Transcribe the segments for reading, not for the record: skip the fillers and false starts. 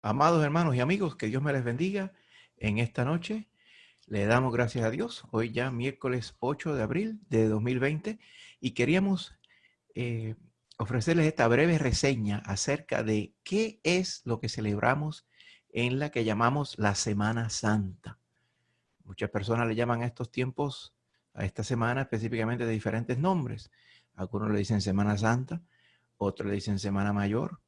Amados hermanos y amigos, que Dios me les bendiga en esta noche. Le damos gracias a Dios. Hoy ya miércoles 8 de abril de 2020 y queríamos eh, ofrecerles esta breve reseña acerca de qué es lo que celebramos en la que llamamos la Semana Santa. Muchas personas le llaman a estos tiempos, a esta semana específicamente de diferentes nombres. Algunos le dicen Semana Santa, otros le dicen Semana Mayor,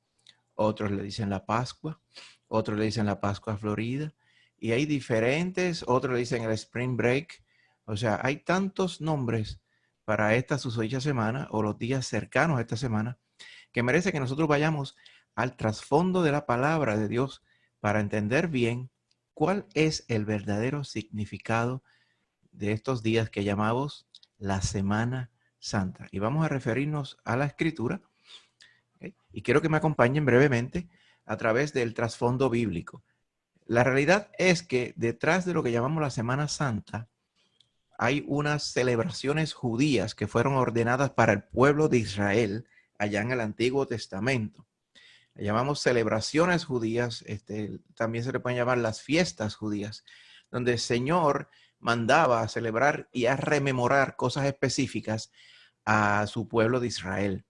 otros le dicen la Pascua, otros le dicen la Pascua Florida, y hay diferentes, otros le dicen el Spring Break. O sea, hay tantos nombres para esta susodicha semana o los días cercanos a esta semana que merece que nosotros vayamos al trasfondo de la palabra de Dios para entender bien cuál es el verdadero significado de estos días que llamamos la Semana Santa. Y vamos a referirnos a la Escritura. ¿Okay? Y quiero que me acompañen brevemente a través del trasfondo bíblico. La realidad es que detrás de lo que llamamos la Semana Santa hay unas celebraciones judías que fueron ordenadas para el pueblo de Israel allá en el Antiguo Testamento. Le llamamos celebraciones judías, también se le pueden llamar las fiestas judías, donde el Señor mandaba a celebrar y a rememorar cosas específicas a su pueblo de Israel.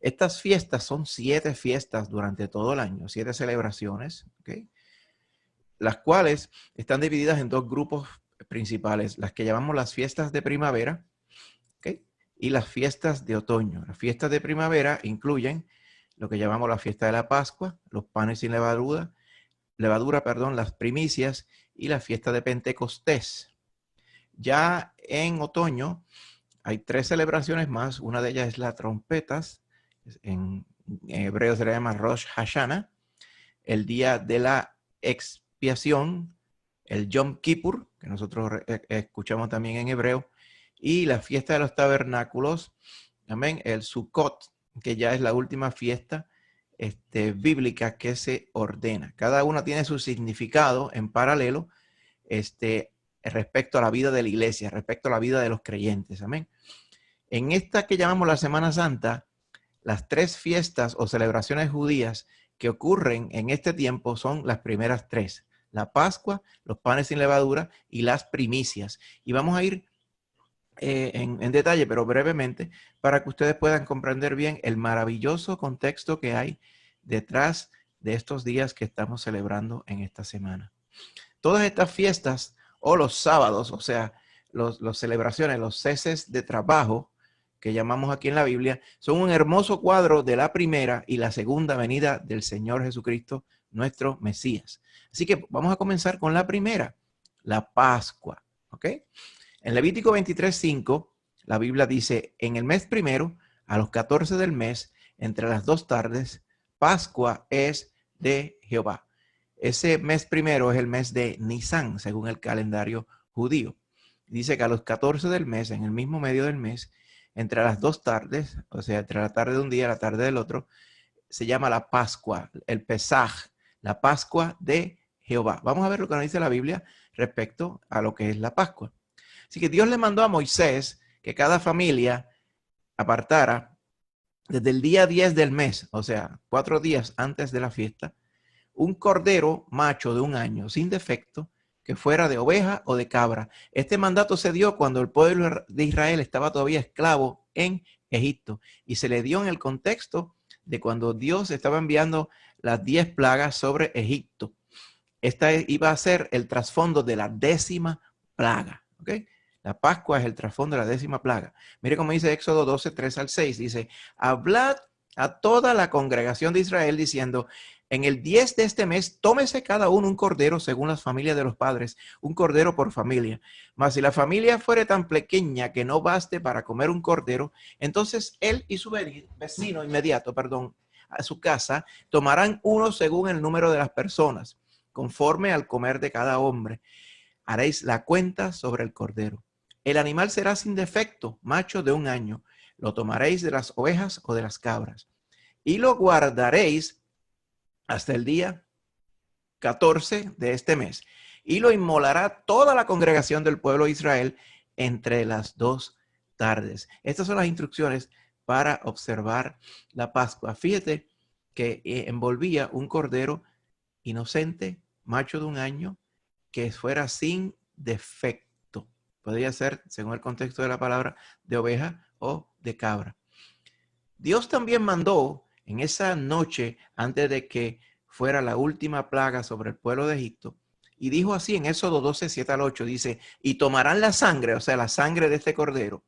Estas fiestas son 7 fiestas durante todo el año, 7 celebraciones, ¿okay? Las cuales están divididas en 2 grupos principales, las que llamamos las fiestas de primavera, ¿okay? Y las fiestas de otoño. Las fiestas de primavera incluyen lo que llamamos la fiesta de la Pascua, los panes sin levadura, las primicias y la fiesta de Pentecostés. Ya en otoño hay 3 celebraciones más, una de ellas es las trompetas, en hebreo se le llama Rosh Hashanah, el día de la expiación, el Yom Kippur, que nosotros escuchamos también en hebreo, y la fiesta de los tabernáculos, amén, el Sukkot, que ya es la última fiesta bíblica que se ordena. Cada una tiene su significado en paralelo respecto a la vida de la iglesia, respecto a la vida de los creyentes, amén. En esta que llamamos la Semana Santa, las 3 fiestas o celebraciones judías que ocurren en este tiempo son las primeras 3. La Pascua, los panes sin levadura y las primicias. Y vamos a ir en detalle, pero brevemente, para que ustedes puedan comprender bien el maravilloso contexto que hay detrás de estos días que estamos celebrando en esta semana. Todas estas fiestas o los sábados, o sea, las celebraciones, los ceses de trabajo, que llamamos aquí en la Biblia, son un hermoso cuadro de la primera y la segunda venida del Señor Jesucristo, nuestro Mesías. Así que vamos a comenzar con la primera, la Pascua. ¿Ok? En Levítico 23:5, la Biblia dice, en el mes primero, a los 14 del mes, entre las 2 tardes, Pascua es de Jehová. Ese mes primero es el mes de Nisan, según el calendario judío. Dice que a los 14 del mes, en el mismo medio del mes, entre las 2 tardes, o sea, entre la tarde de un día y la tarde del otro, se llama la Pascua, el Pesaj, la Pascua de Jehová. Vamos a ver lo que nos dice la Biblia respecto a lo que es la Pascua. Así que Dios le mandó a Moisés que cada familia apartara desde el día 10 del mes, o sea, 4 días antes de la fiesta, un cordero macho de 1 año sin defecto que fuera de oveja o de cabra. Este mandato se dio cuando el pueblo de Israel estaba todavía esclavo en Egipto y se le dio en el contexto de cuando Dios estaba enviando las 10 plagas sobre Egipto. Esta iba a ser el trasfondo de la 10ª plaga. ¿Ok? La Pascua es el trasfondo de la 10ª plaga. Mire cómo dice Éxodo 12, 3 al 6. Dice, hablad a toda la congregación de Israel diciendo, en el 10 de este mes, tómese cada uno un cordero según las familias de los padres, un cordero por familia. Mas si la familia fuere tan pequeña que no baste para comer un cordero, entonces él y su vecino inmediato, a su casa, tomarán uno según el número de las personas, conforme al comer de cada hombre. Haréis la cuenta sobre el cordero. El animal será sin defecto, macho de 1 año. Lo tomaréis de las ovejas o de las cabras. Y lo guardaréis hasta el día 14 de este mes. Y lo inmolará toda la congregación del pueblo de Israel entre las 2 tardes. Estas son las instrucciones para observar la Pascua. Fíjate que envolvía un cordero inocente, macho de un año, que fuera sin defecto. Podría ser, según el contexto de la palabra, de oveja o de cabra. Dios también mandó en esa noche, antes de que fuera la última plaga sobre el pueblo de Egipto, y dijo así en Éxodo 12, 7 al 8, dice, y tomarán la sangre, o sea, la sangre de este cordero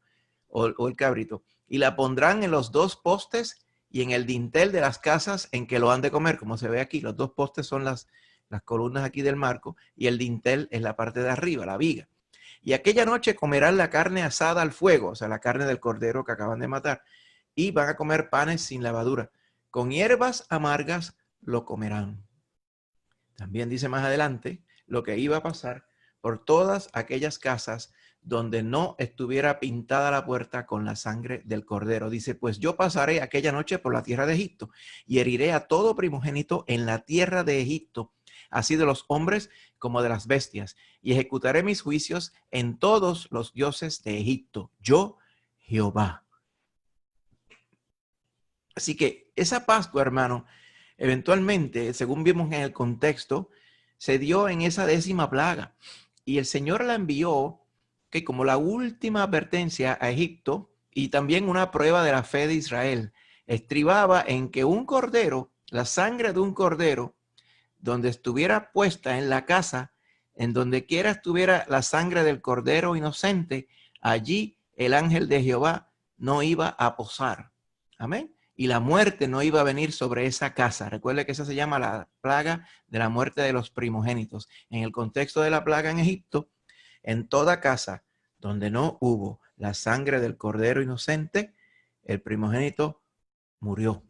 o el cabrito, y la pondrán en los dos postes y en el dintel de las casas en que lo han de comer, como se ve aquí. Los dos postes son las columnas aquí del marco, y el dintel es la parte de arriba, la viga. Y aquella noche comerán la carne asada al fuego, o sea, la carne del cordero que acaban de matar, y van a comer panes sin levadura. Con hierbas amargas lo comerán. También dice más adelante lo que iba a pasar por todas aquellas casas donde no estuviera pintada la puerta con la sangre del cordero. Dice, pues yo pasaré aquella noche por la tierra de Egipto y heriré a todo primogénito en la tierra de Egipto, así de los hombres como de las bestias, y ejecutaré mis juicios en todos los dioses de Egipto. Yo, Jehová. Así que esa Pascua, hermano, eventualmente, según vimos en el contexto, se dio en esa 10ª plaga. Y el Señor la envió que como la última advertencia a Egipto y también una prueba de la fe de Israel, estribaba en que un cordero, la sangre de un cordero, donde estuviera puesta en la casa, en donde quiera estuviera la sangre del cordero inocente, allí el ángel de Jehová no iba a posar. Amén. Y la muerte no iba a venir sobre esa casa. Recuerde que esa se llama la plaga de la muerte de los primogénitos. En el contexto de la plaga en Egipto, en toda casa donde no hubo la sangre del cordero inocente, el primogénito murió.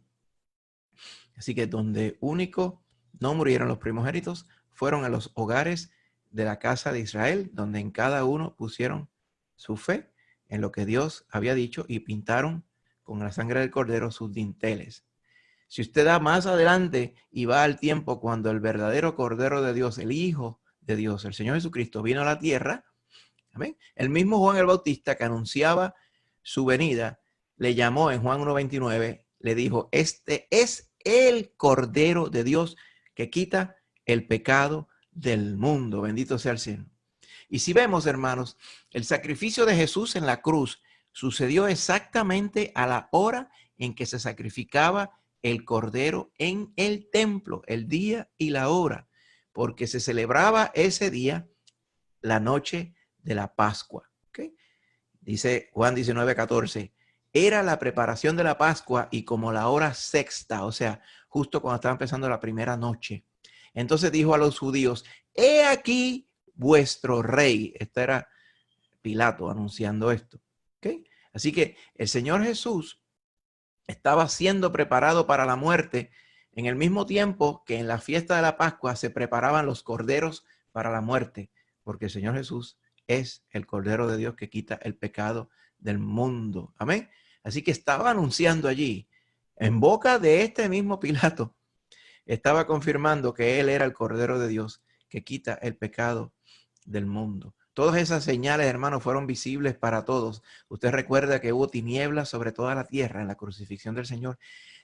Así que donde único no murieron los primogénitos fueron a los hogares de la casa de Israel, donde en cada uno pusieron su fe en lo que Dios había dicho y pintaron con la sangre del cordero sus dinteles. Si usted da más adelante y va al tiempo cuando el verdadero Cordero de Dios, el Hijo de Dios, el Señor Jesucristo, vino a la tierra, ¿amén? El mismo Juan el Bautista que anunciaba su venida, le llamó en Juan 1:29, le dijo, este es el Cordero de Dios que quita el pecado del mundo. Bendito sea el Señor. Y si vemos, hermanos, el sacrificio de Jesús en la cruz sucedió exactamente a la hora en que se sacrificaba el cordero en el templo, el día y la hora, porque se celebraba ese día la noche de la Pascua. ¿Okay? Dice Juan 19:14, era la preparación de la Pascua y como la hora sexta, o sea, justo cuando estaba empezando la primera noche. Entonces dijo a los judíos, he aquí vuestro rey. Este era Pilato anunciando esto. ¿Okay? Así que el Señor Jesús estaba siendo preparado para la muerte en el mismo tiempo que en la fiesta de la Pascua se preparaban los corderos para la muerte, porque el Señor Jesús es el Cordero de Dios que quita el pecado del mundo. Amén. Así que estaba anunciando allí, en boca de este mismo Pilato, estaba confirmando que él era el Cordero de Dios que quita el pecado del mundo. Todas esas señales, hermanos, fueron visibles para todos. Usted recuerda que hubo tinieblas sobre toda la tierra en la crucifixión del Señor,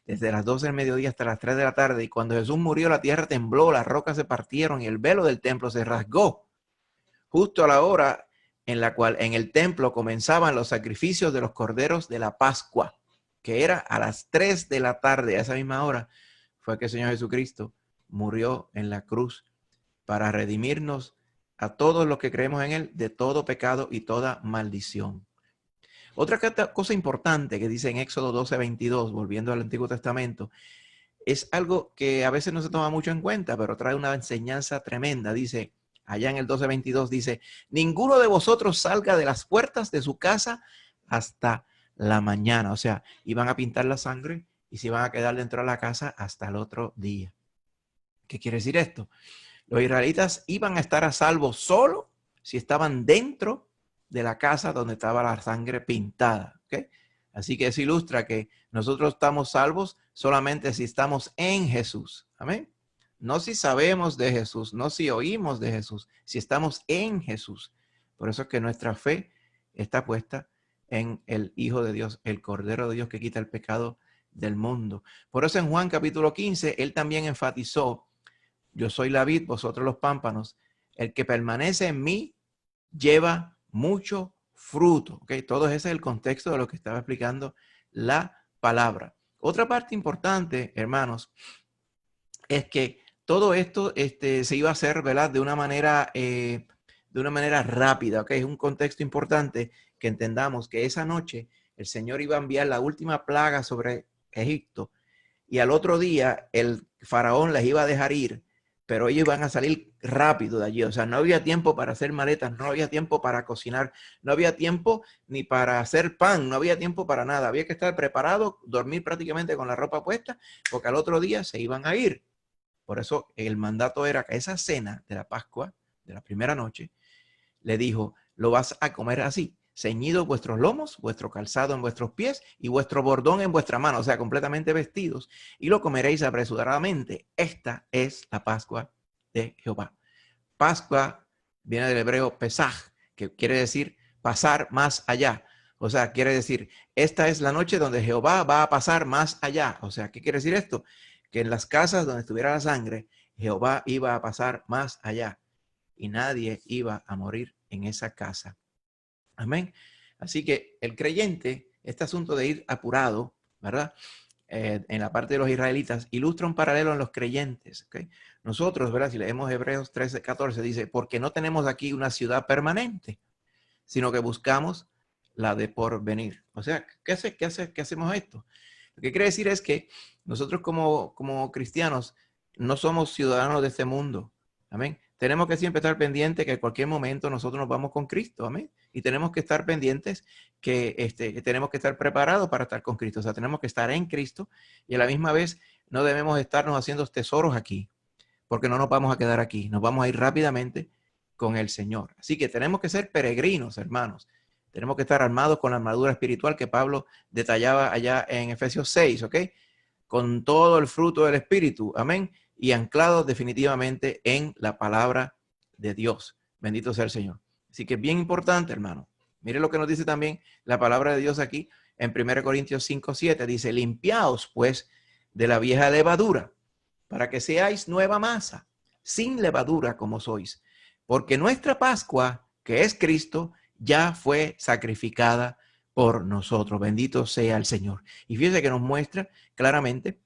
desde las 12 del mediodía hasta las 3 de la tarde. Y cuando Jesús murió, la tierra tembló, las rocas se partieron y el velo del templo se rasgó. Justo a la hora en la cual en el templo comenzaban los sacrificios de los corderos de la Pascua, que era a las 3 de la tarde, a esa misma hora, fue que el Señor Jesucristo murió en la cruz para redimirnos a todos los que creemos en él de todo pecado y toda maldición. Otra cosa importante que dice en Éxodo 12:22, volviendo al Antiguo Testamento, es algo que a veces no se toma mucho en cuenta, pero trae una enseñanza tremenda. Dice, allá en el 12:22 dice, ninguno de vosotros salga de las puertas de su casa hasta la mañana. O sea, iban a pintar la sangre y se iban a quedar dentro de la casa hasta el otro día. ¿Qué quiere decir esto? Los israelitas iban a estar a salvo solo si estaban dentro de la casa donde estaba la sangre pintada. ¿Okay? Así que eso ilustra que nosotros estamos salvos solamente si estamos en Jesús. Amén. No si sabemos de Jesús, no si oímos de Jesús, si estamos en Jesús. Por eso es que nuestra fe está puesta en el Hijo de Dios, el Cordero de Dios que quita el pecado del mundo. Por eso en Juan capítulo 15, él también enfatizó yo soy la vid, vosotros los pámpanos. El que permanece en mí lleva mucho fruto. ¿Okay? Todo ese es el contexto de lo que estaba explicando la palabra. Otra parte importante, hermanos, es que todo esto se iba a hacer, ¿verdad? De una manera rápida. ¿Okay? Es un contexto importante que entendamos que esa noche el Señor iba a enviar la última plaga sobre Egipto y al otro día el faraón les iba a dejar ir, pero ellos iban a salir rápido de allí. O sea, no había tiempo para hacer maletas, no había tiempo para cocinar, no había tiempo ni para hacer pan, no había tiempo para nada. Había que estar preparado, dormir prácticamente con la ropa puesta, porque al otro día se iban a ir. Por eso el mandato era que esa cena de la Pascua, de la primera noche, le dijo, lo vas a comer así, ceñidos vuestros lomos, vuestro calzado en vuestros pies y vuestro bordón en vuestra mano, o sea, completamente vestidos, y lo comeréis apresuradamente. Esta es la Pascua de Jehová. Pascua viene del hebreo Pesaj, que quiere decir pasar más allá. O sea, quiere decir, esta es la noche donde Jehová va a pasar más allá. O sea, ¿qué quiere decir esto? Que en las casas donde estuviera la sangre, Jehová iba a pasar más allá y nadie iba a morir en esa casa. Amén. Así que el creyente, este asunto de ir apurado, ¿verdad? En la parte de los israelitas, ilustra un paralelo en los creyentes. ¿Okay? Nosotros, ¿verdad? Si leemos Hebreos 13, 14, dice, porque no tenemos aquí una ciudad permanente, sino que buscamos la de porvenir. O sea, ¿qué hacemos esto? Lo que quiere decir es que nosotros como cristianos no somos ciudadanos de este mundo. Amén. Tenemos que siempre estar pendientes que en cualquier momento nosotros nos vamos con Cristo. Amén. Y tenemos que estar pendientes que tenemos que estar preparados para estar con Cristo. O sea, tenemos que estar en Cristo y a la misma vez no debemos estarnos haciendo tesoros aquí, porque no nos vamos a quedar aquí. Nos vamos a ir rápidamente con el Señor. Así que tenemos que ser peregrinos, hermanos. Tenemos que estar armados con la armadura espiritual que Pablo detallaba allá en Efesios 6, ¿ok? Con todo el fruto del Espíritu, amén, y anclados definitivamente en la palabra de Dios. Bendito sea el Señor. Así que es bien importante, hermano. Mire lo que nos dice también la palabra de Dios aquí en 1 Corintios 5, 7. Dice, limpiaos pues de la vieja levadura, para que seáis nueva masa, sin levadura como sois. Porque nuestra Pascua, que es Cristo, ya fue sacrificada por nosotros. Bendito sea el Señor. Y fíjese que nos muestra claramente,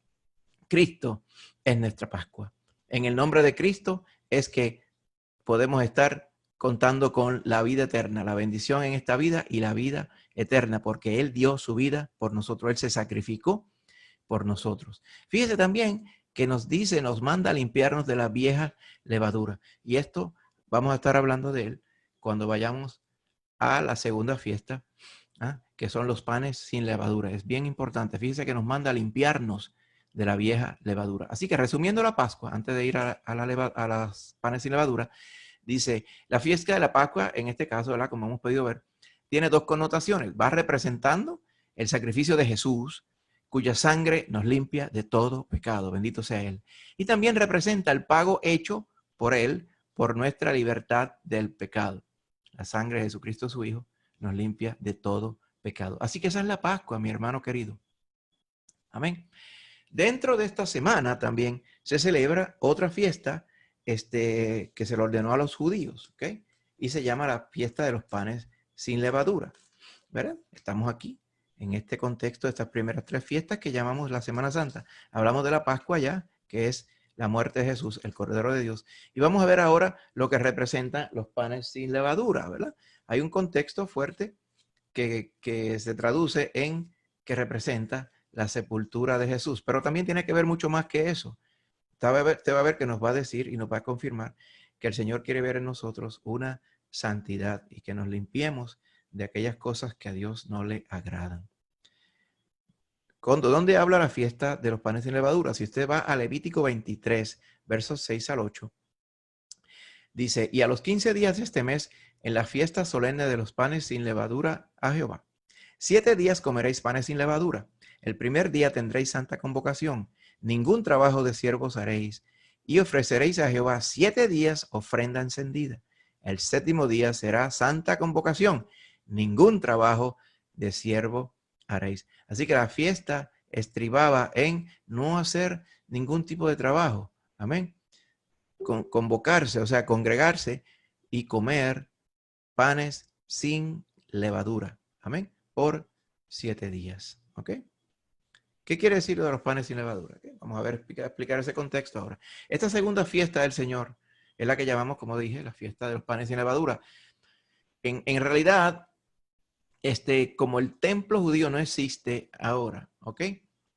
Cristo es nuestra Pascua. En el nombre de Cristo es que podemos estar contando con la vida eterna, la bendición en esta vida y la vida eterna, porque Él dio su vida por nosotros, Él se sacrificó por nosotros. Fíjese también que nos dice, nos manda a limpiarnos de la vieja levadura. Y esto vamos a estar hablando de él cuando vayamos a la segunda fiesta, que son los panes sin levadura. Es bien importante. Fíjese que nos manda a limpiarnos de la vieja levadura. Así que resumiendo la Pascua, antes de ir a las panes sin levadura, dice, la fiesta de la Pascua, en este caso, ¿verdad? Como hemos podido ver, tiene dos connotaciones. Va representando el sacrificio de Jesús, cuya sangre nos limpia de todo pecado. Bendito sea Él. Y también representa el pago hecho por Él por nuestra libertad del pecado. La sangre de Jesucristo, su Hijo, nos limpia de todo pecado. Así que esa es la Pascua, mi hermano querido. Amén. Dentro de esta semana también se celebra otra fiesta que se le ordenó a los judíos, ¿ok? Y se llama la fiesta de los panes sin levadura, ¿verdad? Estamos aquí en este contexto de estas primeras tres fiestas que llamamos la Semana Santa. Hablamos de la Pascua ya, que es la muerte de Jesús, el Cordero de Dios. Y vamos a ver ahora lo que representan los panes sin levadura, ¿verdad? Hay un contexto fuerte que se traduce en que representa la sepultura de Jesús, pero también tiene que ver mucho más que eso. Te va a ver que nos va a decir y nos va a confirmar que el Señor quiere ver en nosotros una santidad y que nos limpiemos de aquellas cosas que a Dios no le agradan. ¿Dónde habla la fiesta de los panes sin levadura? Si usted va a Levítico 23, versos 6 al 8, dice, y a los 15 días de este mes, en la fiesta solemne de los panes sin levadura a Jehová, 7 días comeréis panes sin levadura. El primer día tendréis santa convocación. Ningún trabajo de siervos haréis. Y ofreceréis a Jehová 7 días ofrenda encendida. El séptimo día será santa convocación. Ningún trabajo de siervo haréis. Así que la fiesta estribaba en no hacer ningún tipo de trabajo. Amén. convocarse, o sea, congregarse y comer panes sin levadura. Amén. Por 7 días. ¿Ok? ¿Qué quiere decir de los panes sin levadura? ¿Okay? Vamos a ver, explicar ese contexto ahora. Esta segunda fiesta del Señor es la que llamamos, como dije, la fiesta de los panes sin levadura. En realidad, como el templo judío no existe ahora, ¿ok?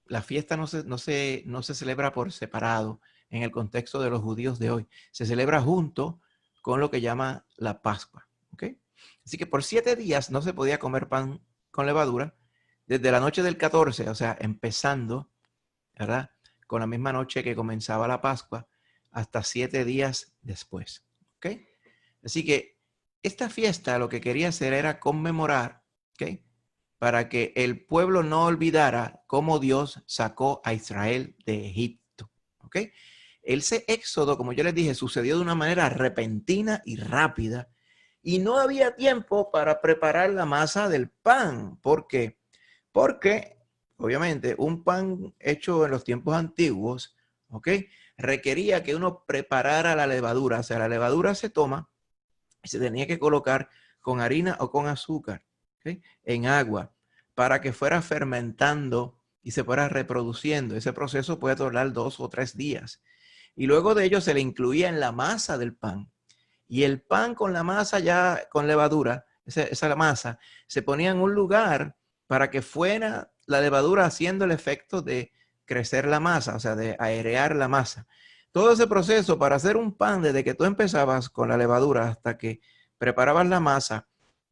La fiesta no se celebra por separado en el contexto de los judíos de hoy. Se celebra junto con lo que llama la Pascua, ¿ok? Así que por 7 días no se podía comer pan con levadura desde la noche del 14, o sea, empezando, ¿verdad? Con la misma noche que comenzaba la Pascua hasta 7 días después, ¿ok? Así que esta fiesta lo que quería hacer era conmemorar, ¿ok? Para que el pueblo no olvidara cómo Dios sacó a Israel de Egipto, ¿ok? Ese éxodo, como yo les dije, sucedió de una manera repentina y rápida y no había tiempo para preparar la masa del pan. ¿Por qué? Porque, obviamente, un pan hecho en los tiempos antiguos, ¿ok? Requería que uno preparara la levadura. O sea, la levadura se toma y se tenía que colocar con harina o con azúcar, ¿ok? En agua para que fuera fermentando y se fuera reproduciendo. Ese proceso puede tardar 2 o 3 días. Y luego de ello se le incluía en la masa del pan. Y el pan con la masa ya con levadura, esa masa, se ponía en un lugar para que fuera la levadura haciendo el efecto de crecer la masa, o sea, de airear la masa. Todo ese proceso para hacer un pan, desde que tú empezabas con la levadura hasta que preparabas la masa,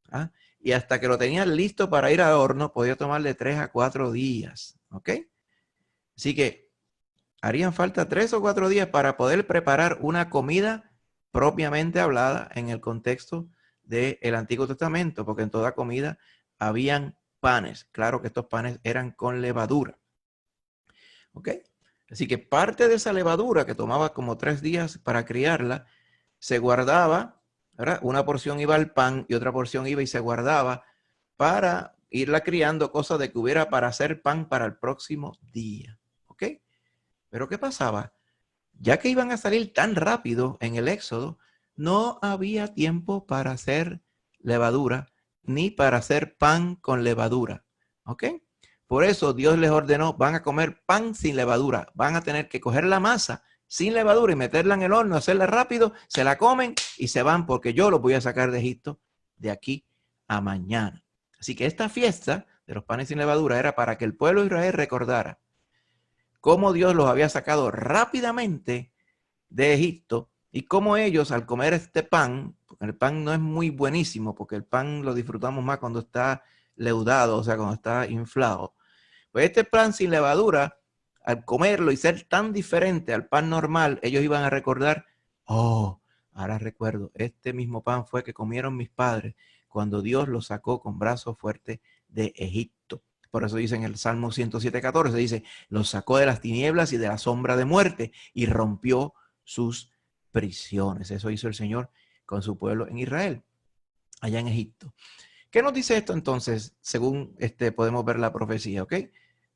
¿ah? Y hasta que lo tenías listo para ir al horno, podía tomarle 3 a 4 días, ¿ok? Así que harían falta 3 o 4 días para poder preparar una comida propiamente hablada en el contexto del Antiguo Testamento, porque en toda comida habían panes. Claro que estos panes eran con levadura. ¿Ok? Así que parte de esa levadura que tomaba como 3 días para criarla, se guardaba, ¿verdad? Una porción iba al pan y otra porción iba y se guardaba para irla criando, cosa de que hubiera para hacer pan para el próximo día. ¿Ok? Pero ¿qué pasaba? Ya que iban a salir tan rápido en el éxodo, no había tiempo para hacer levadura ni para hacer pan con levadura. ¿Ok? Por eso Dios les ordenó, van a comer pan sin levadura. Van a tener que coger la masa sin levadura y meterla en el horno, hacerla rápido, se la comen y se van porque yo los voy a sacar de Egipto de aquí a mañana. Así que esta fiesta de los panes sin levadura era para que el pueblo de Israel recordara cómo Dios los había sacado rápidamente de Egipto y cómo ellos al comer este pan, porque el pan no es muy buenísimo, porque el pan lo disfrutamos más cuando está leudado, o sea, cuando está inflado. Pues este pan sin levadura, al comerlo y ser tan diferente al pan normal, ellos iban a recordar, oh, ahora recuerdo, este mismo pan fue que comieron mis padres cuando Dios los sacó con brazo fuerte de Egipto. Por eso dice en el Salmo 107:14, dice, los sacó de las tinieblas y de la sombra de muerte y rompió sus prisiones. Eso hizo el Señor con su pueblo en Israel, allá en Egipto. ¿Qué nos dice esto entonces, según podemos ver la profecía? ¿Ok?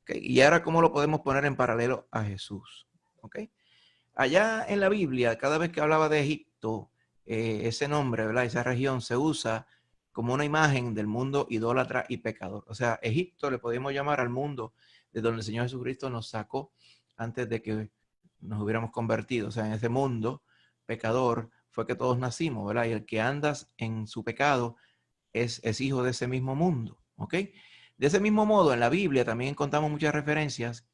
Y ahora, ¿cómo lo podemos poner en paralelo a Jesús? ¿Ok? Allá en la Biblia, cada vez que hablaba de Egipto, ese nombre, ¿verdad? Esa región se usa como una imagen del mundo idólatra y pecador. O sea, Egipto le podemos llamar al mundo de donde el Señor Jesucristo nos sacó antes de que nos hubiéramos convertido. O sea, en ese mundo pecador fue que todos nacimos, ¿verdad? Y el que andas en su pecado es hijo de ese mismo mundo, ¿ok? De ese mismo modo, en la Biblia también encontramos muchas referencias,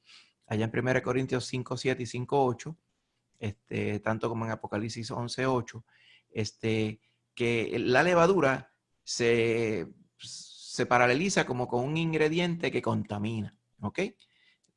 allá en 1 Corintios 5:7 y 5:8, tanto como en Apocalipsis 11:8, que la levadura se paraleliza como con un ingrediente que contamina, ¿ok?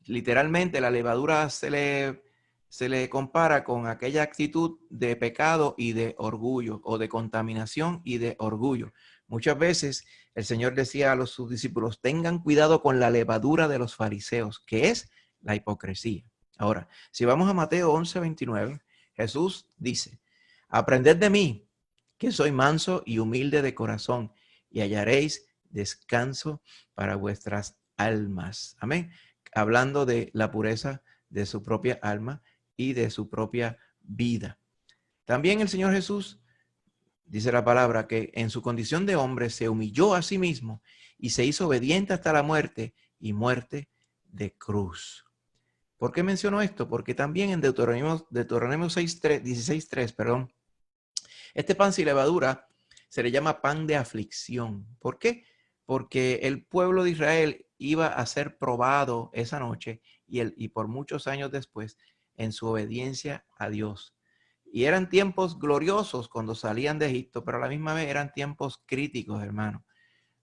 Literalmente la levadura se le compara con aquella actitud de pecado y de orgullo, o de contaminación y de orgullo. Muchas veces el Señor decía a sus discípulos, tengan cuidado con la levadura de los fariseos, que es la hipocresía. Ahora, si vamos a Mateo 11:29, Jesús dice, aprended de mí, que soy manso y humilde de corazón, y hallaréis descanso para vuestras almas. Amén. Hablando de la pureza de su propia alma y de su propia vida. También el Señor Jesús, dice la palabra, que en su condición de hombre se humilló a sí mismo y se hizo obediente hasta la muerte y muerte de cruz. ¿Por qué menciono esto? Porque también en Deuteronomio 16:3, perdón, este pan sin levadura se le llama pan de aflicción. ¿Por qué? Porque el pueblo de Israel iba a ser probado esa noche y por muchos años después en su obediencia a Dios. Y eran tiempos gloriosos cuando salían de Egipto, pero a la misma vez eran tiempos críticos, hermano.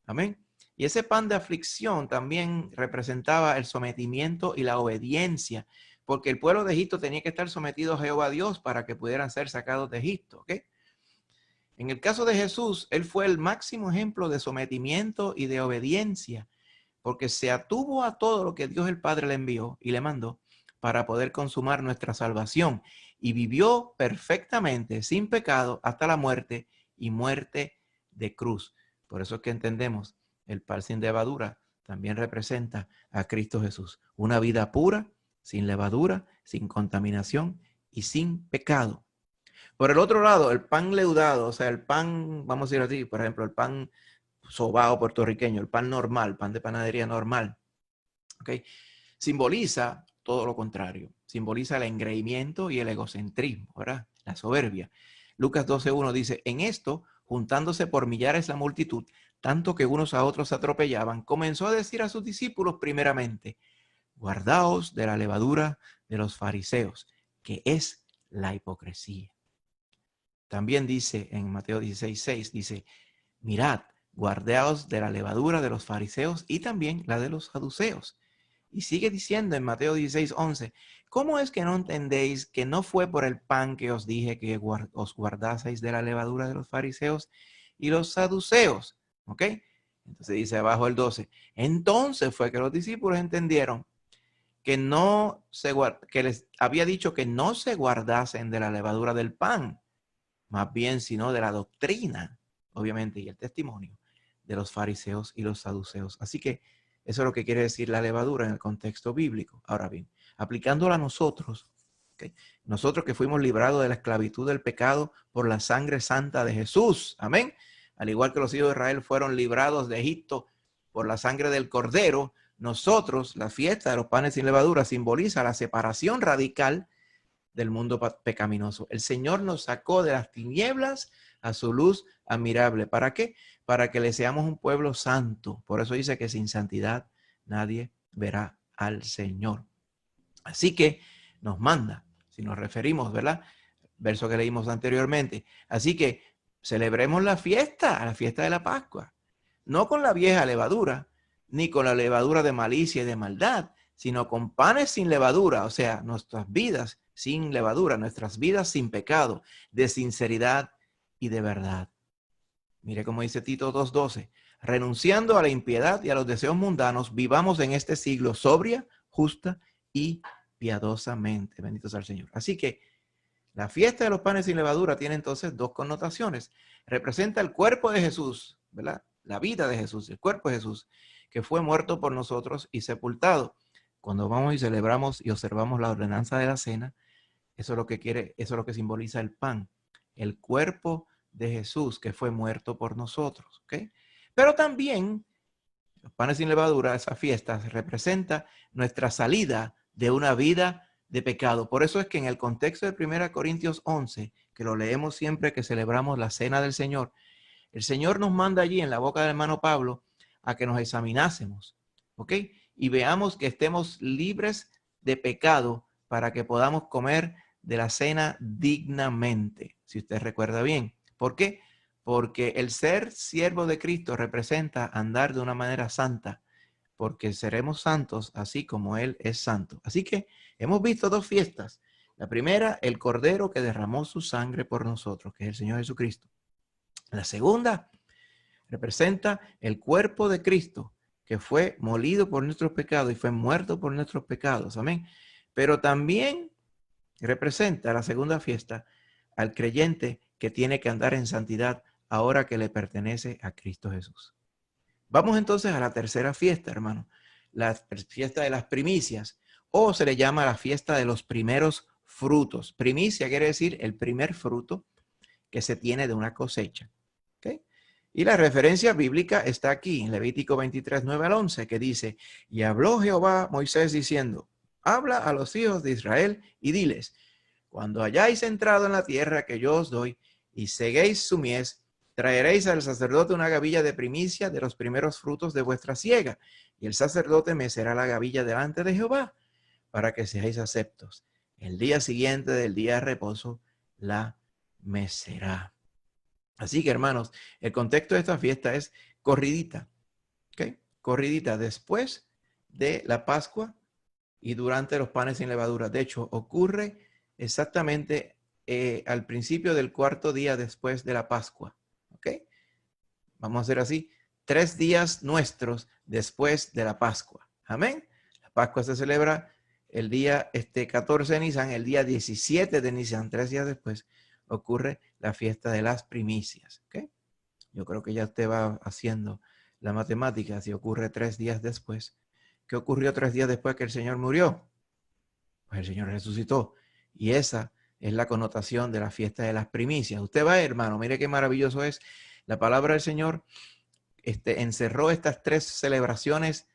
Amén. Y ese pan de aflicción también representaba el sometimiento y la obediencia, porque el pueblo de Egipto tenía que estar sometido a Jehová Dios para que pudieran ser sacados de Egipto. ¿Ok? En el caso de Jesús, él fue el máximo ejemplo de sometimiento y de obediencia, porque se atuvo a todo lo que Dios el Padre le envió y le mandó para poder consumar nuestra salvación. Y vivió perfectamente, sin pecado, hasta la muerte y muerte de cruz. Por eso es que entendemos, el pan sin levadura también representa a Cristo Jesús. Una vida pura, sin levadura, sin contaminación y sin pecado. Por el otro lado, el pan leudado, o sea, el pan, vamos a decir así, por ejemplo, el pan sobao puertorriqueño, el pan normal, pan de panadería normal, ¿ok? Simboliza todo lo contrario. Simboliza el engreimiento y el egocentrismo, ¿verdad? La soberbia. Lucas 12:1 dice, en esto, juntándose por millares la multitud, tanto que unos a otros se atropellaban, comenzó a decir a sus discípulos primeramente, guardaos de la levadura de los fariseos, que es la hipocresía. También dice en Mateo 16:6, dice, mirad, guardaos de la levadura de los fariseos y también la de los saduceos. Y sigue diciendo en Mateo 16:11, ¿cómo es que no entendéis que no fue por el pan que os dije que os guardaseis de la levadura de los fariseos y los saduceos? ¿Ok? Entonces dice abajo el 12, entonces fue que los discípulos entendieron que que les había dicho que no se guardasen de la levadura del pan, más bien sino de la doctrina, obviamente, y el testimonio de los fariseos y los saduceos. Así que eso es lo que quiere decir la levadura en el contexto bíblico. Ahora bien, aplicándola a nosotros, ¿okay? Nosotros que fuimos librados de la esclavitud del pecado por la sangre santa de Jesús, amén. Al igual que los hijos de Israel fueron librados de Egipto por la sangre del Cordero, nosotros, la fiesta de los panes sin levadura simboliza la separación radical del mundo pecaminoso. El Señor nos sacó de las tinieblas a su luz admirable. ¿Para qué? Para que le seamos un pueblo santo. Por eso dice que sin santidad nadie verá al Señor. Así que nos manda, si nos referimos, ¿verdad? Verso que leímos anteriormente. Así que celebremos la fiesta de la Pascua. No con la vieja levadura, ni con la levadura de malicia y de maldad, sino con panes sin levadura, o sea, nuestras vidas sin levadura, nuestras vidas sin pecado, de sinceridad y de verdad. Mire cómo dice Tito 2:12, renunciando a la impiedad y a los deseos mundanos, vivamos en este siglo sobria, justa y piadosamente. Bendito sea el Señor. Así que la fiesta de los panes sin levadura tiene entonces dos connotaciones. Representa el cuerpo de Jesús, ¿verdad? La vida de Jesús, el cuerpo de Jesús, que fue muerto por nosotros y sepultado. Cuando vamos y celebramos y observamos la ordenanza de la cena, eso es lo que quiere, eso es lo que simboliza el pan, el cuerpo de Jesús que fue muerto por nosotros, ¿ok? Pero también los panes sin levadura, esa fiesta representa nuestra salida de una vida de pecado. Por eso es que en el contexto de 1 Corintios 11, que lo leemos siempre que celebramos la cena del Señor, el Señor nos manda allí en la boca del hermano Pablo a que nos examinásemos, ¿ok? Y veamos que estemos libres de pecado para que podamos comer de la cena dignamente, si usted recuerda bien. ¿Por qué? Porque el ser siervo de Cristo representa andar de una manera santa, porque seremos santos así como Él es santo. Así que hemos visto dos fiestas. La primera, el Cordero que derramó su sangre por nosotros, que es el Señor Jesucristo. La segunda representa el cuerpo de Cristo, que fue molido por nuestros pecados y fue muerto por nuestros pecados. Amén. Pero también representa la segunda fiesta al creyente que tiene que andar en santidad ahora que le pertenece a Cristo Jesús. Vamos entonces a la tercera fiesta, hermano. La fiesta de las primicias, o se le llama la fiesta de los primeros frutos. Primicia quiere decir el primer fruto que se tiene de una cosecha. ¿Okay? Y la referencia bíblica está aquí en Levítico 23, 9 al 11, que dice, y habló Jehová a Moisés diciendo, habla a los hijos de Israel y diles, cuando hayáis entrado en la tierra que yo os doy y seguéis su mies, traeréis al sacerdote una gavilla de primicia de los primeros frutos de vuestra siega, y el sacerdote mecerá la gavilla delante de Jehová, para que seáis aceptos. El día siguiente del día de reposo la mecerá. Así que, hermanos, el contexto de esta fiesta es corridita, ¿ok? Corridita después de la Pascua y durante los panes sin levadura. De hecho, ocurre exactamente al principio del cuarto día después de la Pascua, ¿ok? Vamos a hacer así, 3 días nuestros después de la Pascua. Amén. La Pascua se celebra el día 14 de Nisan, el día 17 de Nisan, 3 días después, ocurre la fiesta de las primicias. ¿Okay? Yo creo que ya usted va haciendo la matemática, si ocurre 3 días después. ¿Qué ocurrió 3 días después que el Señor murió? Pues el Señor resucitó. Y esa es la connotación de la fiesta de las primicias. Usted va, hermano, mire qué maravilloso es. La palabra del Señor encerró estas 3 celebraciones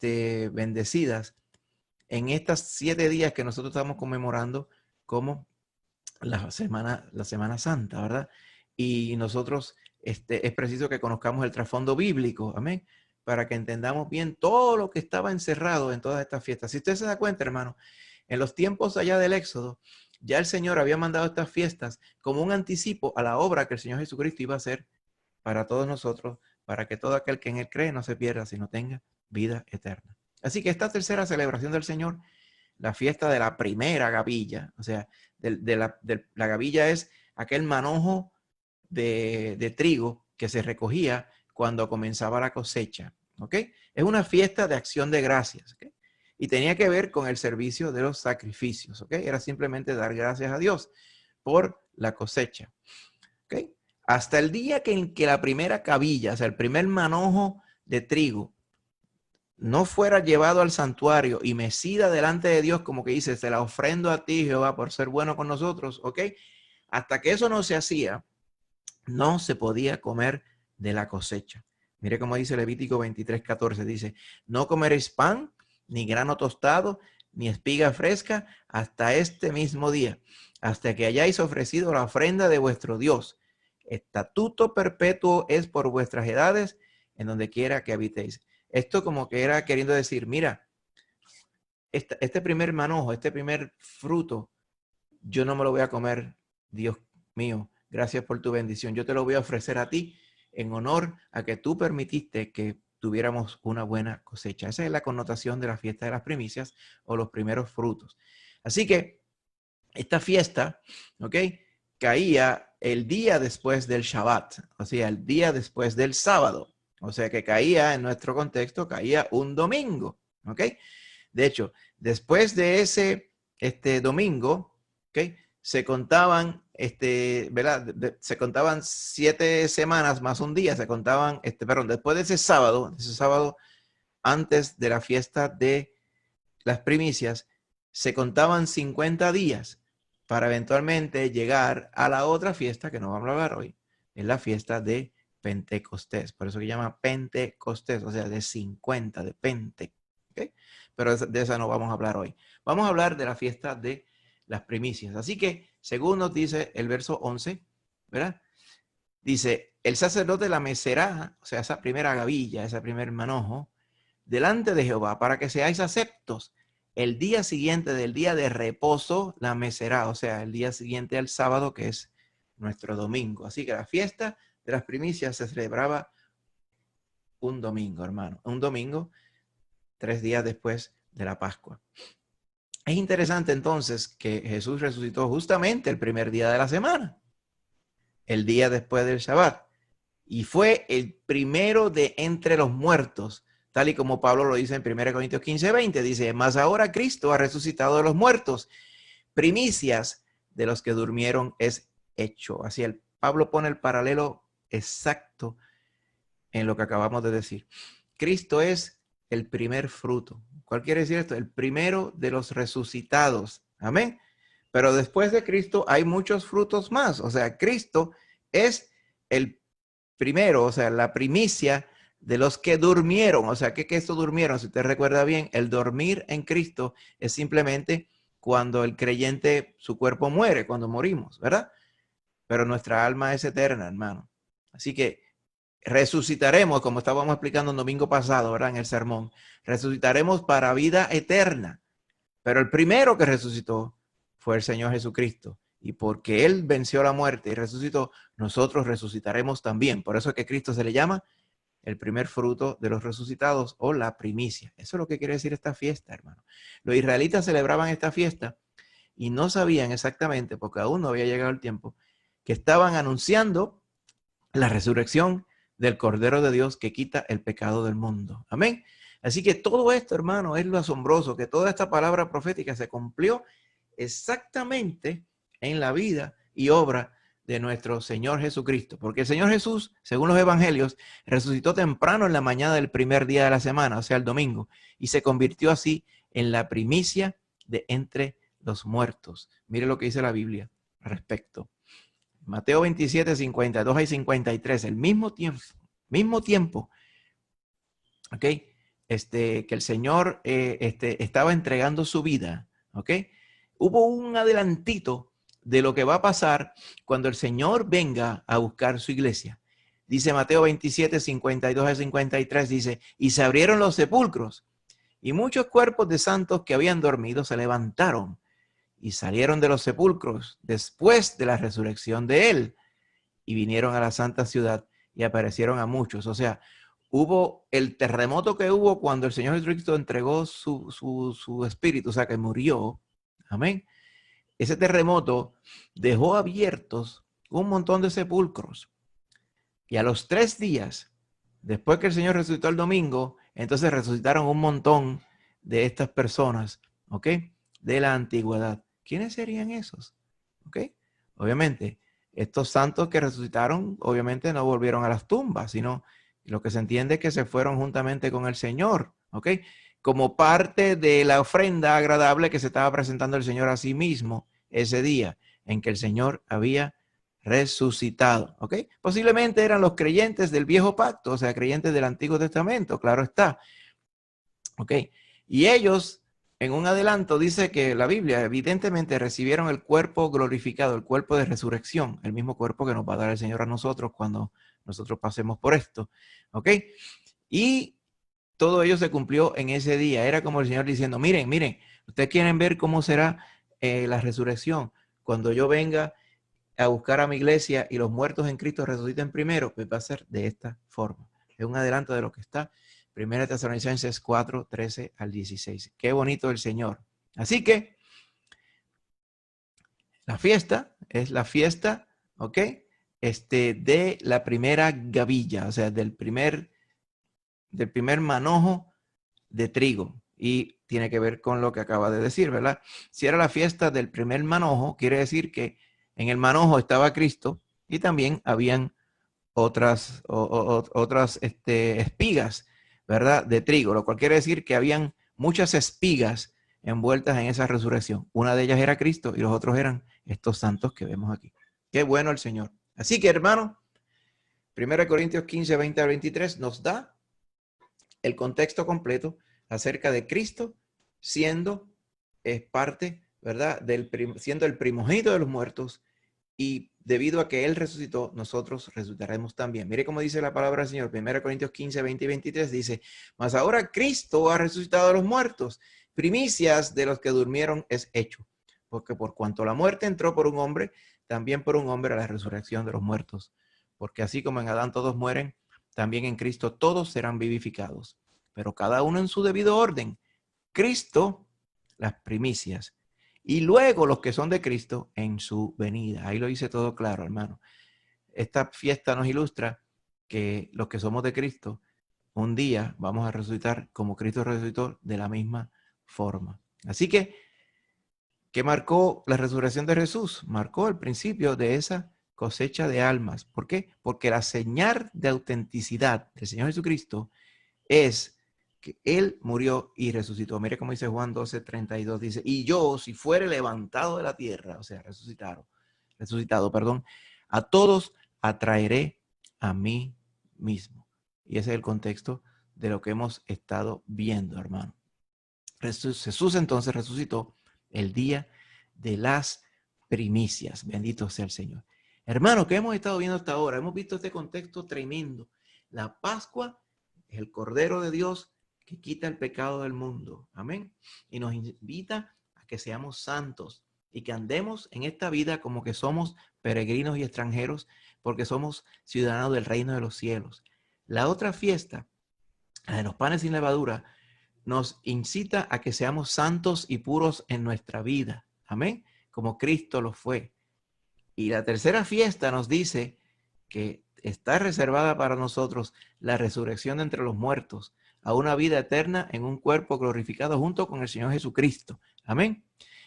bendecidas en estas 7 días que nosotros estamos conmemorando como la Semana Santa, ¿verdad? Y nosotros es preciso que conozcamos el trasfondo bíblico, amén, para que entendamos bien todo lo que estaba encerrado en todas estas fiestas. Si usted se da cuenta, hermano, en los tiempos allá del Éxodo, ya el Señor había mandado estas fiestas como un anticipo a la obra que el Señor Jesucristo iba a hacer para todos nosotros, para que todo aquel que en Él cree no se pierda, sino tenga vida eterna. Así que esta tercera celebración del Señor, la fiesta de la primera gavilla, o sea, la gavilla es aquel manojo de trigo que se recogía cuando comenzaba la cosecha, ¿ok? Es una fiesta de acción de gracias, ¿ok? Y tenía que ver con el servicio de los sacrificios, ¿ok? Era simplemente dar gracias a Dios por la cosecha, ¿ok? Hasta el día en que la primera gavilla, o sea, el primer manojo de trigo, no fuera llevado al santuario y mecida delante de Dios, como que dice, te la ofrendo a ti, Jehová, por ser bueno con nosotros, ¿ok? Hasta que eso no se hacía, no se podía comer de la cosecha. Mire cómo dice Levítico 23, 14, dice, no comeréis pan, ni grano tostado, ni espiga fresca, hasta este mismo día, hasta que hayáis ofrecido la ofrenda de vuestro Dios. Estatuto perpetuo es por vuestras edades, en donde quiera que habitéis. Esto como que era queriendo decir, mira, este primer manojo, este primer fruto, yo no me lo voy a comer, Dios mío, gracias por tu bendición. Yo te lo voy a ofrecer a ti en honor a que tú permitiste que tuviéramos una buena cosecha. Esa es la connotación de la fiesta de las primicias o los primeros frutos. Así que esta fiesta, ¿ok? Caía el día después del Shabbat, o sea, el día después del sábado. O sea que caía, en nuestro contexto, caía un domingo, ¿ok? De hecho, después de ese domingo, ¿ok? Se contaban, ¿verdad? Se contaban 7 semanas más un día, se contaban, perdón, después de ese sábado, antes de la fiesta de las primicias, se contaban 50 días para eventualmente llegar a la otra fiesta que no vamos a hablar hoy, es la fiesta de Pentecostés. Por eso que llama Pentecostés, o sea, de 50, de Pente. ¿Okay? Pero de esa no vamos a hablar hoy. Vamos a hablar de la fiesta de las primicias. Así que, según nos dice el verso 11, ¿verdad? Dice, el sacerdote la mecerá, o sea, esa primera gavilla, ese primer manojo, delante de Jehová, para que seáis aceptos. El día siguiente del día de reposo la mecerá, o sea, el día siguiente al sábado, que es nuestro domingo. Así que la fiesta de las primicias se celebraba un domingo, hermano. Un domingo, 3 días después de la Pascua. Es interesante entonces que Jesús resucitó justamente el primer día de la semana, el día después del Shabbat, y fue el primero de entre los muertos, tal y como Pablo lo dice en 1 Corintios 15, 20, dice, mas ahora Cristo ha resucitado de los muertos, primicias de los que durmieron es hecho. Así Pablo pone el paralelo exacto en lo que acabamos de decir. Cristo es el primer fruto. ¿Cuál quiere decir esto? El primero de los resucitados. Amén. Pero después de Cristo hay muchos frutos más. O sea, Cristo es el primero, o sea, la primicia de los que durmieron. O sea, ¿qué esto durmieron? Si usted recuerda bien, el dormir en Cristo es simplemente cuando el creyente, su cuerpo muere, cuando morimos, ¿verdad? Pero nuestra alma es eterna, hermano. Así que resucitaremos, como estábamos explicando el domingo pasado, ¿verdad? En el sermón, resucitaremos para vida eterna. Pero el primero que resucitó fue el Señor Jesucristo. Y porque Él venció la muerte y resucitó, nosotros resucitaremos también. Por eso es que Cristo se le llama el primer fruto de los resucitados o la primicia. Eso es lo que quiere decir esta fiesta, hermano. Los israelitas celebraban esta fiesta y no sabían exactamente, porque aún no había llegado el tiempo, que estaban anunciando la resurrección del Cordero de Dios que quita el pecado del mundo. Amén. Así que todo esto, hermano, es lo asombroso, que toda esta palabra profética se cumplió exactamente en la vida y obra de nuestro Señor Jesucristo. Porque el Señor Jesús, según los evangelios, resucitó temprano en la mañana del primer día de la semana, o sea, el domingo, y se convirtió así en la primicia de entre los muertos. Mire lo que dice la Biblia al respecto. Mateo 27, 52 y 53, el mismo tiempo, ¿ok? Que el Señor estaba entregando su vida, ¿ok? Hubo un adelantito de lo que va a pasar cuando el Señor venga a buscar su iglesia. Dice Mateo 27, 52 a 53, dice, y se abrieron los sepulcros, y muchos cuerpos de santos que habían dormido se levantaron y salieron de los sepulcros después de la resurrección de él y vinieron a la santa ciudad y aparecieron a muchos. O sea, hubo el terremoto que hubo cuando el Señor Jesucristo entregó su espíritu, o sea, que murió. Amén. Ese terremoto dejó abiertos un montón de sepulcros. Y a los 3 días, después que el Señor resucitó el domingo, entonces resucitaron un montón de estas personas, ¿ok? De la antigüedad. ¿Quiénes serían esos? ¿Ok? Obviamente, estos santos que resucitaron, obviamente no volvieron a las tumbas, sino lo que se entiende es que se fueron juntamente con el Señor, ¿ok? Como parte de la ofrenda agradable que se estaba presentando el Señor a sí mismo ese día en que el Señor había resucitado, ¿ok? Posiblemente eran los creyentes del viejo pacto, o sea, creyentes del Antiguo Testamento, claro está, ¿ok? Y ellos, en un adelanto, dice que la Biblia evidentemente recibieron el cuerpo glorificado, el cuerpo de resurrección, el mismo cuerpo que nos va a dar el Señor a nosotros cuando nosotros pasemos por esto, ¿ok? Y todo ello se cumplió en ese día. Era como el Señor diciendo, miren, miren, ustedes quieren ver cómo será la resurrección. Cuando yo venga a buscar a mi iglesia y los muertos en Cristo resuciten primero, pues va a ser de esta forma. Es un adelanto de lo que está 1 Tesalonicenses 4, 13 al 16. Qué bonito el Señor. Así que la fiesta es la fiesta, ¿ok? De la primera gavilla, o sea, del primer manojo de trigo. Y tiene que ver con lo que acaba de decir, ¿verdad? Si era la fiesta del primer manojo, quiere decir que en el manojo estaba Cristo y también habían otras espigas, ¿verdad? De trigo, lo cual quiere decir que habían muchas espigas envueltas en esa resurrección. Una de ellas era Cristo y los otros eran estos santos que vemos aquí. Qué bueno el Señor. Así que, hermano, 1 Corintios 15, 20 al 23 nos da el contexto completo acerca de Cristo siendo parte, ¿verdad? Siendo el primogénito de los muertos, y debido a que Él resucitó, nosotros resucitaremos también. Mire cómo dice la palabra del Señor. 1 Corintios 15, 20 y 23 dice, mas ahora Cristo ha resucitado a los muertos. Primicias de los que durmieron es hecho. Porque por cuanto la muerte entró por un hombre, también por un hombre a la resurrección de los muertos. Porque así como en Adán todos mueren, también en Cristo todos serán vivificados. Pero cada uno en su debido orden. Cristo, las primicias. Y luego los que son de Cristo en su venida. Ahí lo dice todo claro, hermano. Esta fiesta nos ilustra que los que somos de Cristo, un día vamos a resucitar como Cristo resucitó de la misma forma. Así que, ¿qué marcó la resurrección de Jesús? Marcó el principio de esa cosecha de almas. ¿Por qué? Porque la señal de autenticidad del Señor Jesucristo es que Él murió y resucitó. Mire cómo dice Juan 12:32, dice, y yo, si fuere levantado de la tierra, o sea, resucitado, perdón, a todos atraeré a mí mismo. Y ese es el contexto de lo que hemos estado viendo, hermano. Jesús entonces resucitó el día de las primicias. Bendito sea el Señor. Hermano, ¿qué hemos estado viendo hasta ahora? Hemos visto este contexto tremendo. La Pascua es el Cordero de Dios que quita el pecado del mundo. Amén. Y nos invita a que seamos santos y que andemos en esta vida como que somos peregrinos y extranjeros, porque somos ciudadanos del reino de los cielos. La otra fiesta, la de los panes sin levadura, nos incita a que seamos santos y puros en nuestra vida. Amén. Como Cristo lo fue. Y la tercera fiesta nos dice que está reservada para nosotros la resurrección de entre los muertos a una vida eterna en un cuerpo glorificado junto con el Señor Jesucristo. Amén.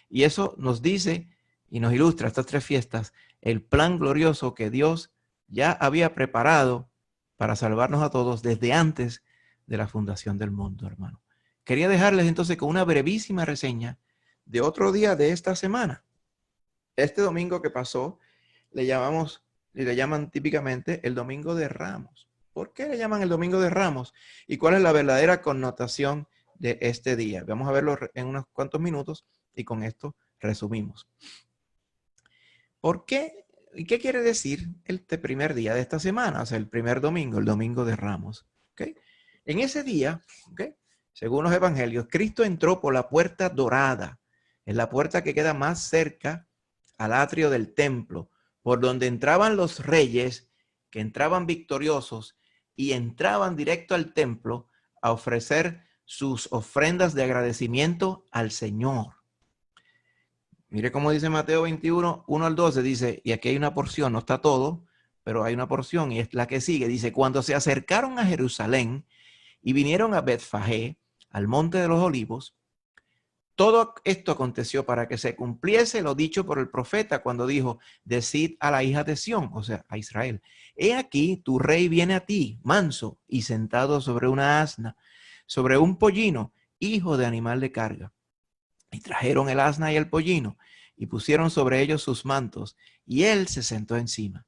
Y eso nos dice y nos ilustra estas tres fiestas, el plan glorioso que Dios ya había preparado para salvarnos a todos desde antes de la fundación del mundo, hermano. Quería dejarles entonces con una brevísima reseña de otro día de esta semana. Este domingo que pasó le llaman típicamente el Domingo de Ramos. ¿Por qué le llaman el Domingo de Ramos? ¿Y cuál es la verdadera connotación de este día? Vamos a verlo en unos cuantos minutos y con esto resumimos. ¿Por qué? ¿Y qué quiere decir este primer día de esta semana? O sea, el primer domingo, el Domingo de Ramos. ¿Okay? En ese día, ¿okay?, según los evangelios, Cristo entró por la puerta dorada, en la puerta que queda más cerca al atrio del templo, por donde entraban los reyes, que entraban victoriosos y entraban directo al templo a ofrecer sus ofrendas de agradecimiento al Señor. Mire cómo dice Mateo 21, 1 al 12, dice, y aquí hay una porción, no está todo, pero hay una porción y es la que sigue. Dice, cuando se acercaron a Jerusalén y vinieron a Betfagé, al monte de los olivos, todo esto aconteció para que se cumpliese lo dicho por el profeta cuando dijo, decid a la hija de Sión, o sea, a Israel, he aquí tu rey viene a ti, manso y sentado sobre una asna, sobre un pollino, hijo de animal de carga. Y trajeron el asna y el pollino y pusieron sobre ellos sus mantos, y él se sentó encima.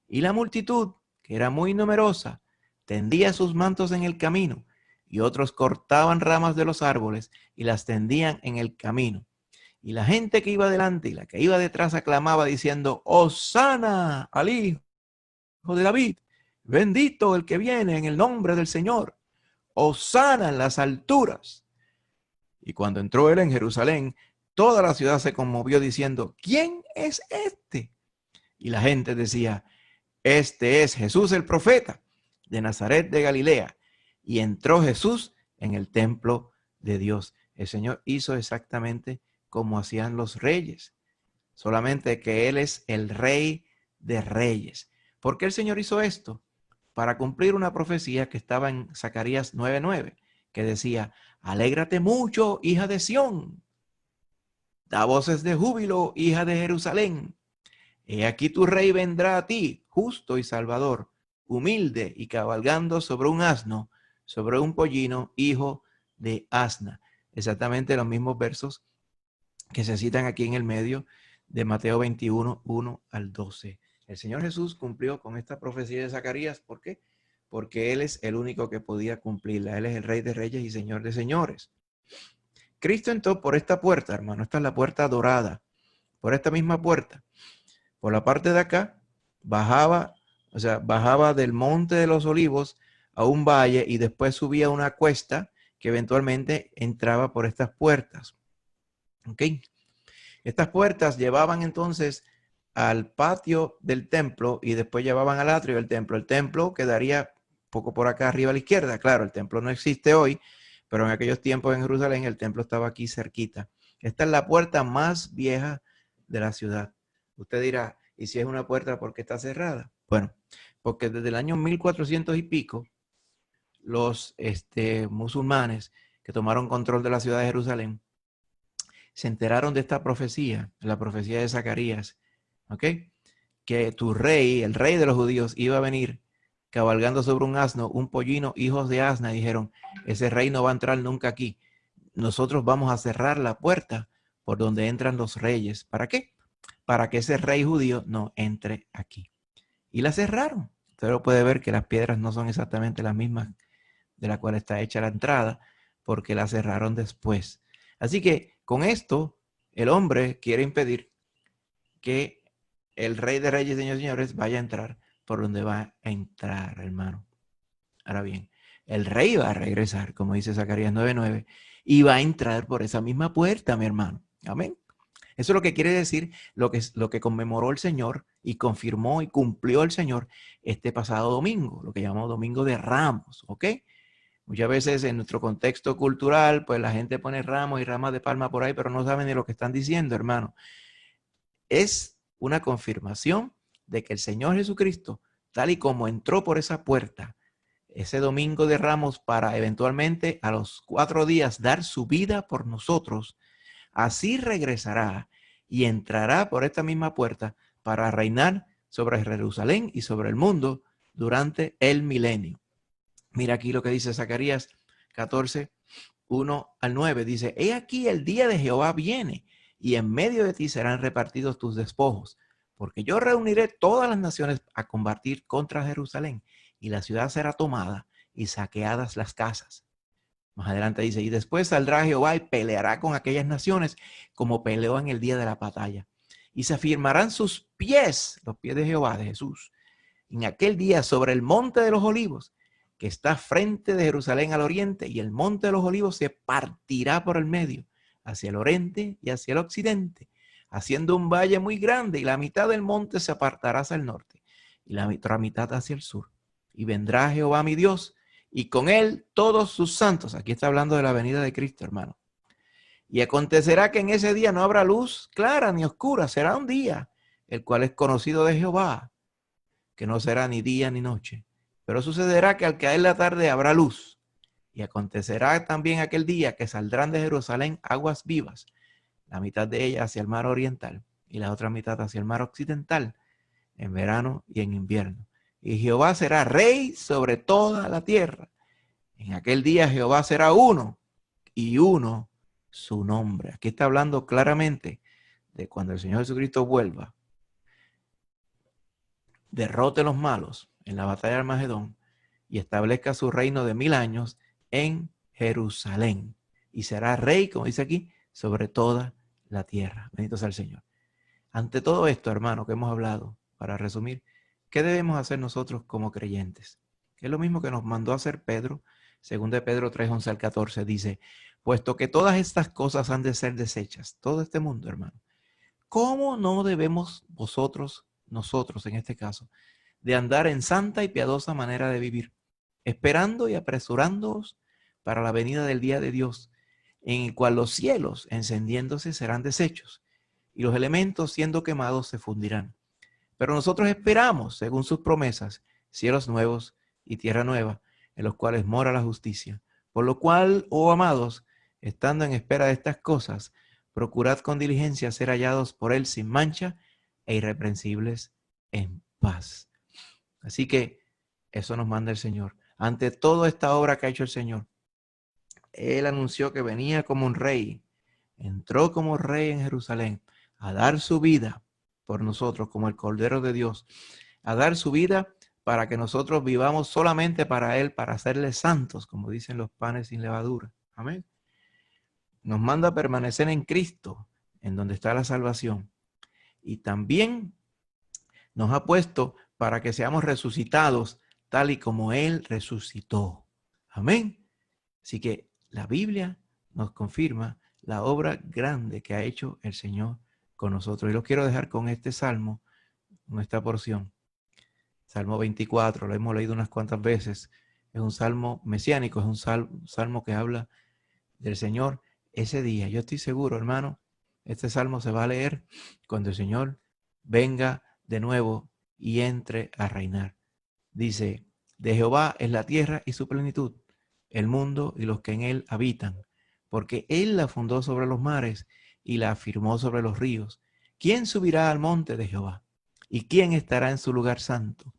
Y la multitud, que era muy numerosa, tendía sus mantos en el camino, y otros cortaban ramas de los árboles y las tendían en el camino. Y la gente que iba delante y la que iba detrás aclamaba diciendo, Hosana al Hijo de David, bendito el que viene en el nombre del Señor, Hosana en las alturas. Y cuando entró él en Jerusalén, toda la ciudad se conmovió diciendo, ¿quién es este? Y la gente decía, este es Jesús el profeta de Nazaret de Galilea. Y entró Jesús en el templo de Dios. El Señor hizo exactamente como hacían los reyes, solamente que Él es el Rey de Reyes. ¿Por qué el Señor hizo esto? Para cumplir una profecía que estaba en Zacarías 9:9, que decía, alégrate mucho, hija de Sión, da voces de júbilo, hija de Jerusalén. He aquí tu rey vendrá a ti, justo y salvador, humilde y cabalgando sobre un asno, sobre un pollino, hijo de asna. Exactamente los mismos versos que se citan aquí en el medio de Mateo 21, 1 al 12. El Señor Jesús cumplió con esta profecía de Zacarías. ¿Por qué? Porque Él es el único que podía cumplirla. Él es el Rey de Reyes y Señor de Señores. Cristo entró por esta puerta, hermano. Esta es la puerta dorada. Por esta misma puerta. Por la parte de acá, bajaba del monte de los olivos a un valle y después subía una cuesta que eventualmente entraba por estas puertas. ¿Ok? Estas puertas llevaban entonces al patio del templo y después llevaban al atrio del templo. El templo quedaría poco por acá arriba a la izquierda. Claro, el templo no existe hoy, pero en aquellos tiempos en Jerusalén el templo estaba aquí cerquita. Esta es la puerta más vieja de la ciudad. Usted dirá, ¿y si es una puerta por qué está cerrada? Bueno, porque desde el año 1400 y pico, los musulmanes que tomaron control de la ciudad de Jerusalén, se enteraron de esta profecía, la profecía de Zacarías, ¿ok? Que tu rey, el rey de los judíos, iba a venir cabalgando sobre un asno, un pollino, hijos de asna, dijeron, ese rey no va a entrar nunca aquí. Nosotros vamos a cerrar la puerta por donde entran los reyes. ¿Para qué? Para que ese rey judío no entre aquí. Y la cerraron. Usted lo puede ver que las piedras no son exactamente las mismas de la cual está hecha la entrada, porque la cerraron después. Así que con esto, el hombre quiere impedir que el rey de reyes, señores y señores, vaya a entrar por donde va a entrar, hermano. Ahora bien, el rey va a regresar, como dice Zacarías 9:9, y va a entrar por esa misma puerta, mi hermano. Amén. Eso es lo que quiere decir lo que conmemoró el Señor y confirmó y cumplió el Señor este pasado domingo, lo que llamamos Domingo de Ramos, ¿ok? Muchas veces en nuestro contexto cultural, pues la gente pone ramos y ramas de palma por ahí, pero no saben ni lo que están diciendo, hermano. Es una confirmación de que el Señor Jesucristo, tal y como entró por esa puerta, ese domingo de Ramos, para eventualmente a los 4 días dar su vida por nosotros, así regresará y entrará por esta misma puerta para reinar sobre Jerusalén y sobre el mundo durante el milenio. Mira aquí lo que dice Zacarías 14, 1-9. Dice, he aquí el día de Jehová viene y en medio de ti serán repartidos tus despojos, porque yo reuniré todas las naciones a combatir contra Jerusalén y la ciudad será tomada y saqueadas las casas. Más adelante dice, y después saldrá Jehová y peleará con aquellas naciones como peleó en el día de la batalla. Y se afirmarán sus pies, los pies de Jehová, de Jesús, en aquel día sobre el monte de los olivos, que está frente de Jerusalén al oriente, y el monte de los olivos se partirá por el medio, hacia el oriente y hacia el occidente, haciendo un valle muy grande, y la mitad del monte se apartará hacia el norte, y la otra mitad hacia el sur. Y vendrá Jehová mi Dios, y con él todos sus santos. Aquí está hablando de la venida de Cristo, hermano. Y acontecerá que en ese día no habrá luz clara ni oscura, será un día, el cual es conocido de Jehová, que no será ni día ni noche. Pero sucederá que al caer la tarde habrá luz. Y acontecerá también aquel día que saldrán de Jerusalén aguas vivas, la mitad de ellas hacia el mar oriental y la otra mitad hacia el mar occidental, en verano y en invierno. Y Jehová será rey sobre toda la tierra. En aquel día Jehová será uno y uno su nombre. Aquí está hablando claramente de cuando el Señor Jesucristo vuelva, derrote los malos en la batalla de Armagedón y establezca su reino de 1000 años en Jerusalén. Y será rey, como dice aquí, sobre toda la tierra. Bendito sea el Señor. Ante todo esto, hermano, que hemos hablado, para resumir, ¿qué debemos hacer nosotros como creyentes? Es lo mismo que nos mandó a hacer Pedro, según de Pedro 3:11-14, dice, puesto que todas estas cosas han de ser desechas, todo este mundo, hermano, ¿cómo no debemos nosotros en este caso, de andar en santa y piadosa manera de vivir, esperando y apresurándoos para la venida del día de Dios, en el cual los cielos encendiéndose serán deshechos y los elementos siendo quemados se fundirán? Pero nosotros esperamos, según sus promesas, cielos nuevos y tierra nueva, en los cuales mora la justicia. Por lo cual, oh amados, estando en espera de estas cosas, procurad con diligencia ser hallados por él sin mancha e irreprensibles en paz. Así que eso nos manda el Señor. Ante toda esta obra que ha hecho el Señor, Él anunció que venía como un rey, entró como rey en Jerusalén a dar su vida por nosotros como el Cordero de Dios, a dar su vida para que nosotros vivamos solamente para Él, para hacerle santos, como dicen los panes sin levadura. Amén. Nos manda a permanecer en Cristo, en donde está la salvación. Y también nos ha puesto para que seamos resucitados tal y como Él resucitó. Amén. Así que la Biblia nos confirma la obra grande que ha hecho el Señor con nosotros. Y lo quiero dejar con este salmo, con esta porción. Salmo 24, lo hemos leído unas cuantas veces. Es un salmo mesiánico, es un salmo que habla del Señor ese día. Yo estoy seguro, hermano, este salmo se va a leer cuando el Señor venga de nuevo y entre a reinar. Dice, de Jehová es la tierra y su plenitud, el mundo y los que en él habitan, porque él la fundó sobre los mares y la afirmó sobre los ríos. ¿Quién subirá al monte de Jehová? ¿Y quién estará en su lugar santo?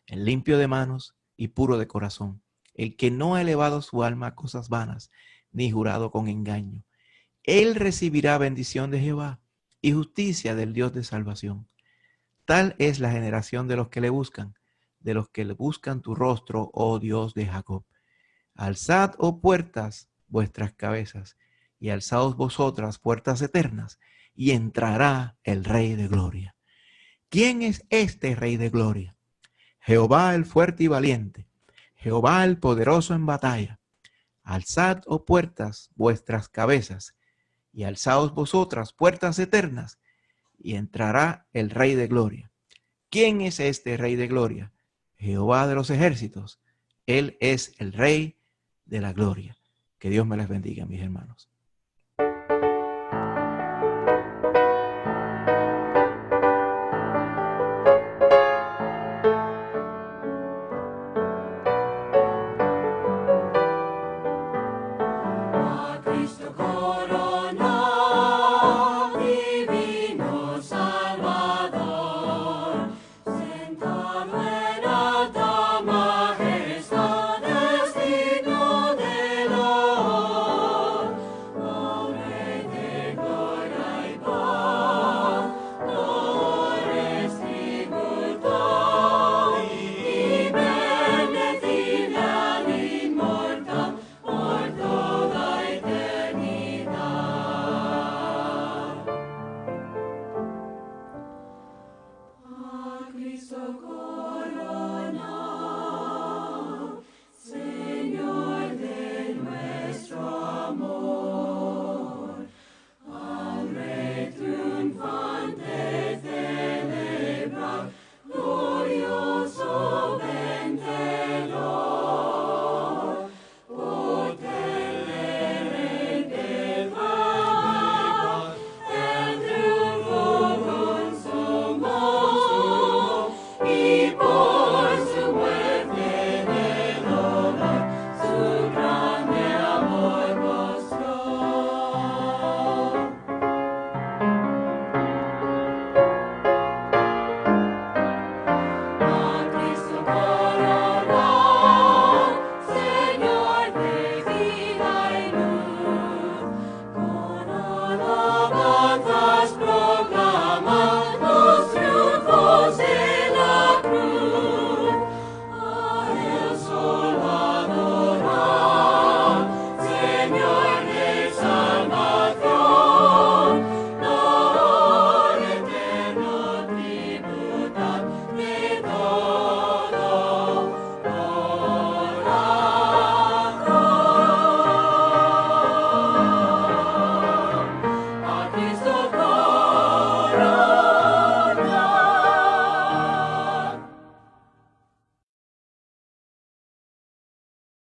El limpio de manos y puro de corazón, el que no ha elevado su alma a cosas vanas, ni jurado con engaño. Él recibirá bendición de Jehová y justicia del Dios de salvación. Tal es la generación de los que le buscan, de los que le buscan tu rostro, oh Dios de Jacob. Alzad, oh puertas, vuestras cabezas, y alzaos vosotras, puertas eternas, y entrará el Rey de Gloria. ¿Quién es este Rey de Gloria? Jehová el fuerte y valiente, Jehová el poderoso en batalla. Alzad, oh puertas, vuestras cabezas, y alzaos vosotras, puertas eternas, y entrará el Rey de Gloria. ¿Quién es este Rey de Gloria? Jehová de los ejércitos. Él es el Rey de la Gloria. Que Dios me les bendiga, mis hermanos.